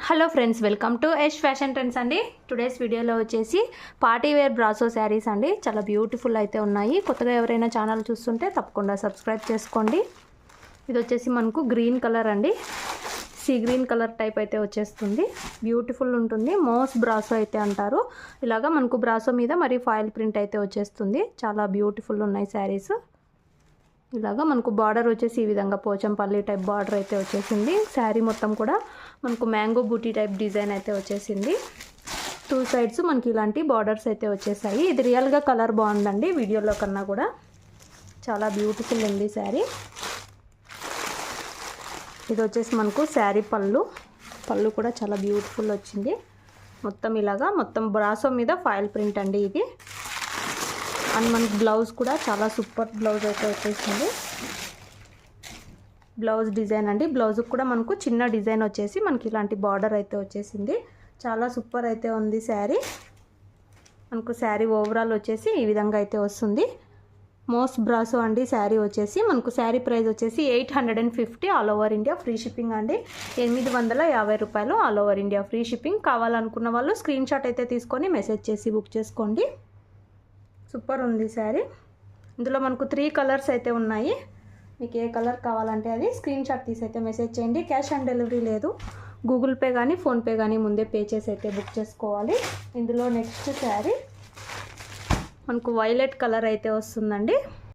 Hello friends, welcome to Yash fashion trends అండి. Today's వీడియోలో వచ్చేసి పార్టీ వేర్ బ్రాసో శారీస్ అండి. చాలా బ్యూటిఫుల్ అయితే ఉన్నాయి. కొత్తగా ఎవరైనా ఛానల్ చూస్తుంటే తప్పకుండా సబ్స్క్రైబ్ చేసుకోండి. ఇది వచ్చేసి మనకు గ్రీన్ కలర్ అండి, సీ గ్రీన్ కలర్ టైప్ అయితే వచ్చేస్తుంది. బ్యూటిఫుల్ ఉంటుంది. మోస్ బ్రాసో అయితే అంటారు. ఇలాగా మనకు బ్రాసో మీద మరి ఫాయిల్ ప్రింట్ అయితే వచ్చేస్తుంది. చాలా బ్యూటిఫుల్ ఉన్నాయి శారీస్. ఇలాగా మనకు బార్డర్ వచ్చేసి ఈ విధంగా పోచంపల్లి టైప్ బార్డర్ అయితే వచ్చేసింది. శారీ మొత్తం కూడా మనకు మ్యాంగో బూటీ టైప్ డిజైన్ అయితే వచ్చేసింది. టూ సైడ్స్ మనకి ఇలాంటి బార్డర్స్ అయితే వచ్చేసాయి. ఇది రియల్గా కలర్ బాగుందండి, వీడియోలో కన్నా కూడా చాలా బ్యూటిఫుల్ ఉంది శారీ. ఇది వచ్చేసి మనకు శారీ పళ్ళు కూడా చాలా బ్యూటిఫుల్ వచ్చింది. మొత్తం ఇలాగా మొత్తం బ్రాసో మీద ఫాయిల్ ప్రింట్ అండి ఇది. అండ్ మనకి బ్లౌజ్ కూడా చాలా సూపర్ బ్లౌజ్ అయితే వచ్చేసింది. బ్లౌజ్ డిజైన్ అండి, బ్లౌజ్కి కూడా మనకు చిన్న డిజైన్ వచ్చేసి మనకి ఇలాంటి బార్డర్ అయితే వచ్చేసింది. చాలా సూపర్ అయితే ఉంది శారీ. మనకు శారీ ఓవరాల్ వచ్చేసి ఈ విధంగా అయితే వస్తుంది. మోస్ బ్రాసో అండి శారీ వచ్చేసి మనకు శారీ ప్రైస్ వచ్చేసి 850 all over India free shipping అండి. 850 రూపాయలు all over India free shipping. కావాలనుకున్న వాళ్ళు స్క్రీన్ షాట్ అయితే తీసుకొని మెసేజ్ చేసి బుక్ చేసుకోండి. సూపర్ ఉంది శారీ. ఇందులో మనకు 3 కలర్స్ అయితే ఉన్నాయి. మీకు ఏ కలర్ కావాలంటే అది స్క్రీన్ షాట్ తీసి అయితే మెసేజ్ చేయండి. క్యాష్ ఆన్ డెలివరీ లేదు. గూగుల్ పే కానీ ఫోన్పే కానీ ముందే పే చేసి అయితే బుక్ చేసుకోవాలి. ఇందులో నెక్స్ట్ శారీ మనకు వైలెట్ కలర్ అయితే వస్తుందండి.